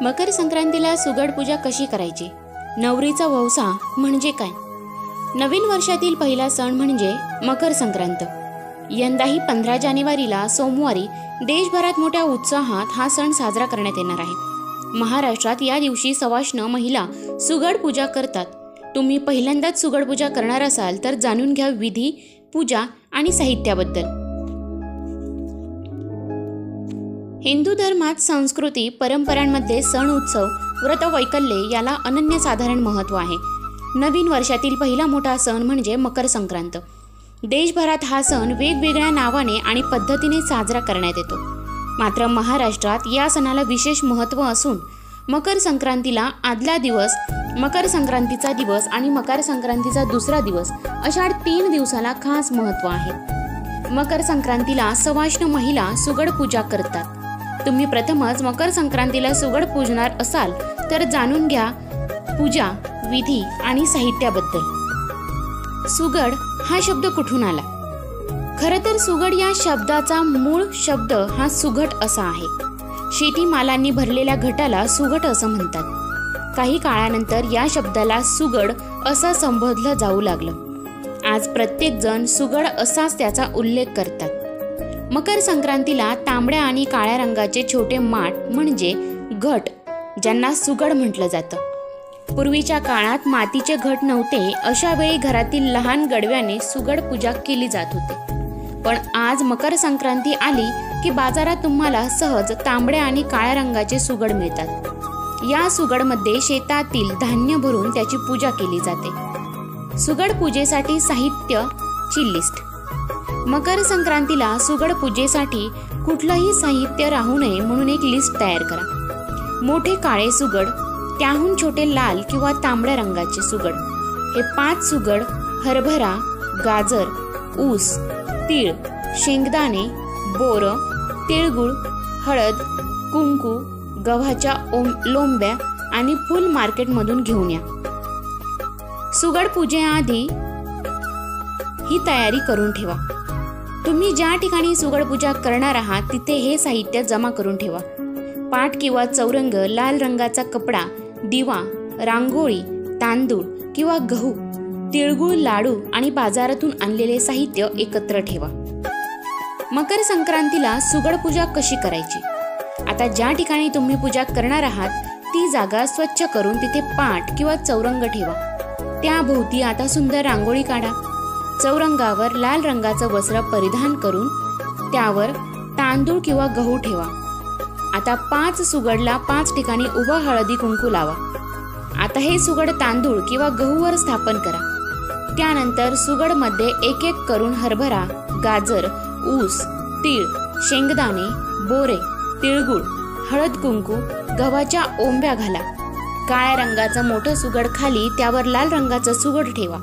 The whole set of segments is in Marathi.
मकर संक्रांतीला सुगड पूजा कशी करायची? नवरीचा वौसा म्हणजे काय? नवीन वर्षातील पहिला सण म्हणजे मकर संक्रांत. यंदाही 15 जानेवारीला सोमवारी देशभरात मोठ्या उत्साहात हा सण साजरा करण्यात येणार आहे. महाराष्ट्रात या दिवशी सवाष्ण महिला सुगड पूजा करतात. तुम्ही पहिल्यांदाच सुगड पूजा करणार असाल तर जाणून घ्या विधी, पूजा आणि साहित्याबद्दल. हिंदू धर्मात संस्कृती परंपरांमध्ये सण उत्सव व्रत वैकल्ये याला अनन्यसाधारण महत्त्व आहे. नवीन वर्षातील पहिला मोठा सण म्हणजे मकर संक्रांत. देशभरात हा सण वेगवेगळ्या नावाने आणि पद्धतीने साजरा करण्यात येतो. मात्र महाराष्ट्रात या सणाला विशेष महत्त्व असून मकर संक्रांतीला आदला दिवस, मकर संक्रांतीचा दिवस आणि मकर संक्रांतीचा दुसरा दिवस अशा 3 दिवसाला खास महत्त्व आहे. मकर संक्रांतीला सवाष्ण महिला सुगड पूजा करतात. तुम्ही प्रथमच मकर संक्रांतीला सुगड पूजणार असाल तर जाणून घ्या पूजा, विधी आणि साहित्याबद्दल. सुगड हा शब्द कुठून आला? खरं तर सुगड या शब्दाचा मूळ शब्द हा सुघट असा आहे. शेतीमालांनी भरलेल्या घटाला सुघट असं म्हणतात. काही काळानंतर या शब्दाला सुगड असं संबोधलं जाऊ लागलं. आज प्रत्येक जण सुगड असाच त्याचा उल्लेख करतात. मकर संक्रांतीला तांबड्या आणि काळ्या रंगाचे छोटे माठ म्हणजे घट, ज्यांना सुगड म्हटलं जातं. पूर्वीच्या काळात मातीचे घट नव्हते, अशा वेळी घरातील लहान गडव्याने सुगड पूजा केली जात होती. पण आज मकर संक्रांती आली की बाजारात तुम्हाला सहज तांबड्या आणि काळ्या रंगाचे सुगड मिळतात. या सुगडमध्ये शेतातील धान्य भरून त्याची पूजा केली जाते. सुगड पूजेसाठी साहित्याची लिस्ट. मकर संक्रांतीला सुगड पूजेसाठी कुठलंही साहित्य राहू नये म्हणून एक लिस्ट तयार करा. मोठे काळे सुगड, त्याहून छोटे लाल किंवा तांबड्या रंगाचे सुगड. हे 5 सुगड हरभरा, गाजर, ऊस, तीळ, शेंगदाणे, बोर, तिळगुळ, हळद, कुंकू, गव्हाच्या लोंब्या आणि फूल मार्केटमधून घेऊन या. सुगड पूजेआधी ही तयारी करून ठेवा. तुम्ही ज्या ठिकाणी सुगड पूजा करणार आहात तिथे हे साहित्य जमा करून ठेवा. पाट किंवा चौरंग, लाल रंगाचा कपडा, दिवा, रांगोळी, तांदूळ किंवा गहू, तिळगुळ लाडू आणि बाजारातून आणलेले साहित्य एकत्र ठेवा. मकर संक्रांतीला सुगड पूजा कशी करायची? आता ज्या ठिकाणी तुम्ही पूजा करणार आहात ती जागा स्वच्छ करून तिथे पाट किंवा चौरंग ठेवा. त्याभोवती आता सुंदर रांगोळी काढा. चौरंगावर लाल रंगाचं वस्त्र परिधान करून त्यावर तांदूळ किंवा गहू ठेवा. आता 5 सुगडला 5 ठिकाणी उभं हळदी कुंकू लावा. आता हे सुगड तांदूळ किंवा गहूवर स्थापन करा. त्यानंतर सुगडमध्ये एक एक करून हरभरा, गाजर, ऊस, तीळ, शेंगदाणे, बोरे, तिळगुळ, हळद कुंकू, गव्हाच्या ओंब्या घाला. काळ्या रंगाचं मोठं सुगड खाली, त्यावर लाल रंगाचं सुगड ठेवा.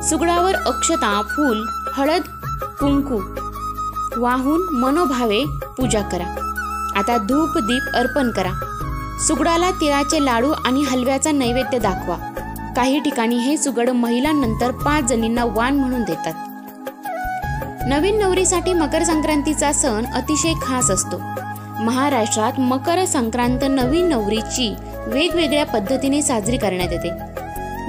सुगडावर अक्षता, फूल, हळद कुंकू वाहून मनोभावे पूजा करा. आता धूप दीप अर्पण करा. सुगडाला तिळाचे लाडू आणि हलव्याचा नैवेद्य दाखवा. काही ठिकाणी हे सुगड महिलांनंतर 5 जणींना वाण म्हणून देतात. नवीन नवरीसाठी मकर संक्रांतीचा सण अतिशय खास असतो. महाराष्ट्रात मकर संक्रांत नवीन नवरीची वेगवेगळ्या पद्धतीने साजरी करण्यात येते.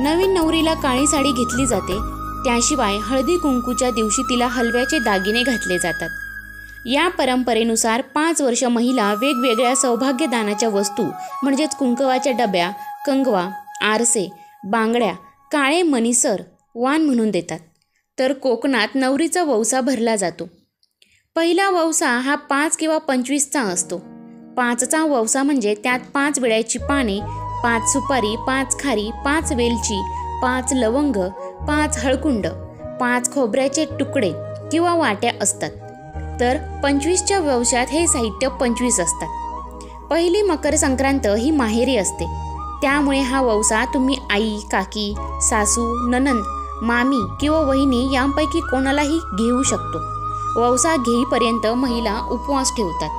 नवीन नवरीला काळी साडी घेतली जाते. त्याशिवाय हळदी कुंकूच्या दिवशी तिला हलव्याचे दागिने घातले जातात. या परंपरेनुसार 5 वर्ष महिला वेगवेगळ्या सौभाग्यदानाच्या वस्तू म्हणजेच कुंकवाच्या डब्या, कंगवा, आरसे, बांगड्या, काळे मणिसर वाण म्हणून देतात. तर कोकणात नवरीचा वौसा भरला जातो. पहिला वौसा हा 5 किंवा 25चा असतो. 5चा वौसा म्हणजे त्यात 5 विड्याची पाने, 5 सुपारी, 5 खारी, 5 वेलची, 5 लवंग, 5 हळकुंड, 5 खोबऱ्याचे तुकडे किंवा वाट्या असतात. तर 25च्या वौशात हे साहित्य 25 असतात. पहिली मकर संक्रांत ही माहेरी असते. त्यामुळे हा वौसा तुम्ही आई, काकी, सासू, नणंद, मामी किंवा वहिनी यांपैकी कोणालाही घेऊ शकतो. वौसा घेईपर्यंत महिला उपवास ठेवतात.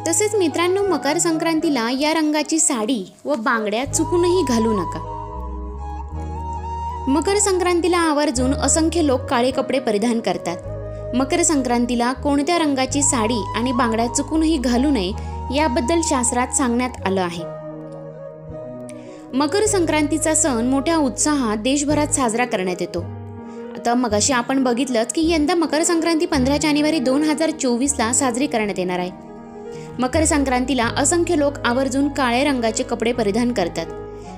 तसेच मित्रांनो, मकर संक्रांतीला या रंगाची साडी व बांगड्या चुकूनही घालू नका. मकर संक्रांतीला आवर्जून असंख्य लोक काळे कपडे परिधान करतात. मकर संक्रांतीला कोणत्या रंगाची साडी आणि बांगड्या चुकूनही घालू नये याबद्दल शास्त्रात सांगण्यात आलं आहे। मकर संक्रांतीचा सण मोठ्या उत्साहात देशभरात साजरा करण्यात येतो। आता मगाशी आपण बघितलंच की यंदा मकर संक्रांती 15 जानेवारी 2024ला साजरी करण्यात येणार आहे। मकर संक्रांतीला असंख्य लोक आवर्जून काळ्या रंगाचे कपडे परिधान करतात,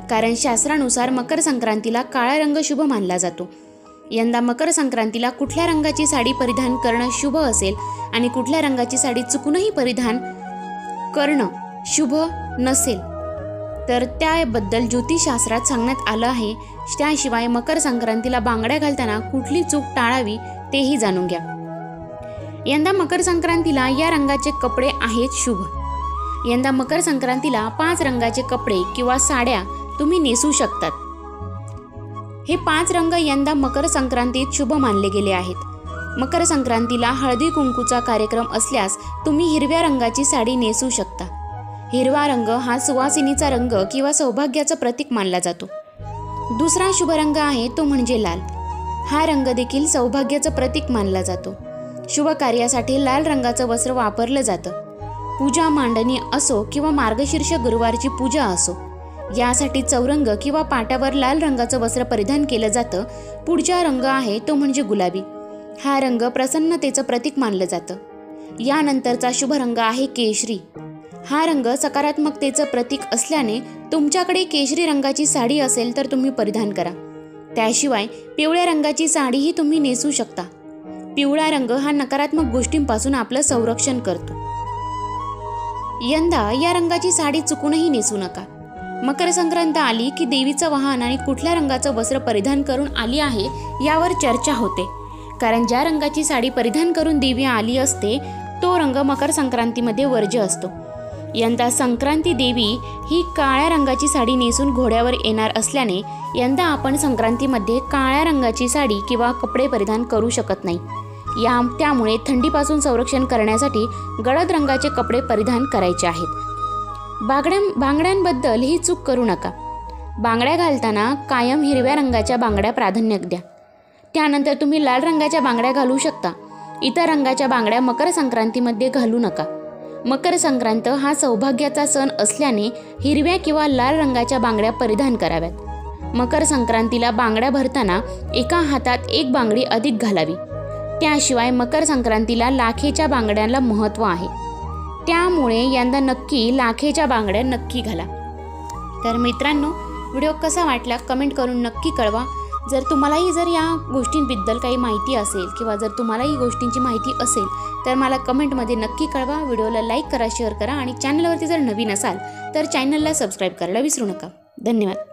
कारण शास्त्रानुसार मकर संक्रांतीला काळा रंग शुभ मानला जातो। यंदा मकर संक्रांतीला कुठल्या रंगाची साडी परिधान करणं शुभ असेल आणि कुठल्या रंगाची साडी चुकूनही परिधान करणं शुभ नसेल तर त्याबद्दल ज्योतिषशास्त्रात सांगण्यात आलं आहे। त्याशिवाय मकर संक्रांतीला बांगड्या घालताना कुठली चूक टाळावी तेही जाणून घ्या। यंदा मकर संक्रांतीला या रंगाचे कपडे आहेत शुभ। यंदा मकर संक्रांतीला 5 रंगाचे कपडे किंवा साड्या तुम्ही नेसू शकतात। हे 5 रंग यंदा मकर संक्रांतीत शुभ मानले गेले आहेत। मकर संक्रांतीला हळदी कुंकूचा कार्यक्रम असल्यास तुम्ही हिरव्या रंगाची साडी नेसू शकता। हिरवा रंग हा सुवासिनीचा रंग किंवा सौभाग्याचं प्रतीक मानला जातो। दुसरा शुभ रंग आहे तो म्हणजे लाल। हा रंग देखील सौभाग्याचं प्रतीक मानला जातो। शुभ कार्यासाठी लाल रंगाचं वस्त्र वापरलं जातं। पूजा मांडणी असो किंवा मार्गशीर्ष गुरुवारची पूजा असो, यासाठी चौरंग किंवा पाटावर लाल रंगाचं वस्त्र परिधान केलं जातं। पुढचा रंग आहे तो म्हणजे गुलाबी। हा रंग प्रसन्नतेचं प्रतीक मानलं जातं। यानंतरचा शुभ रंग आहे केशरी। हा रंग सकारात्मकतेचं प्रतीक असल्याने तुमच्याकडे केशरी रंगाची साडी असेल तर तुम्ही परिधान करा। त्याशिवाय पिवळ्या रंगाची साडीही तुम्ही नेसू शकता। पिवळा रंग हा नकारात्मक गोष्टींपासून आपलं संरक्षण करतो। यंदा या रंगाची साडी चुकूनही नेसू नका। मकर संक्रांत आली की देवीचं वाहन आणि कुठल्या रंगाचं वस्त्र परिधान करून आली आहे यावर चर्चा होते, कारण ज्या रंगाची साडी परिधान करून देवी आली असते तो रंग मकर संक्रांतीमध्ये वर्ज्य असतो। यंदा संक्रांती देवी ही काळ्या रंगाची साडी नेसून घोड्यावर येणार असल्याने यंदा आपण संक्रांतीमध्ये काळ्या रंगाची साडी किंवा कपडे परिधान करू शकत नाही। त्यामुळे थंडीपासून संरक्षण करण्यासाठी गडद रंगाचे कपडे परिधान करायचे आहेत। बांगड्यांबद्दल ही चूक करू नका। बांगड्या घालताना कायम हिरव्या रंगाच्या बांगड्या प्राधान्य द्या। त्यानंतर तुम्ही लाल रंगाच्या बांगड्या घालू शकता। इतर रंगाच्या बांगड्या मकर संक्रांतीमध्ये घालू नका। मकर संक्रांत हा सौभाग्याचा सण असल्याने हिरव्या किंवा लाल रंगाच्या बांगड्या परिधान कराव्यात। मकर संक्रांतीला बांगड्या भरताना एका हातात एक बांगडी अधिक घालावी। त्याशिवाय मकर संक्रांतीला लाखेच्या बांगड्यांना महत्त्व आहे, त्यामुळे यंदा नक्की लाखेच्या बांगड्या नक्की घाला। तर मित्रांनो, व्हिडिओ कसा वाटला कमेंट करून नक्की कळवा। जर या गोष्टींबद्दल काही माहिती असेल किंवा जर तुम्हालाही गोष्टींची माहिती असेल तर मला कमेंटमध्ये नक्की कळवा। व्हिडिओला लाईक करा, शेअर करा आणि चॅनलवरती जर नवीन असाल तर चॅनलला सबस्क्राईब करायला विसरू नका। धन्यवाद।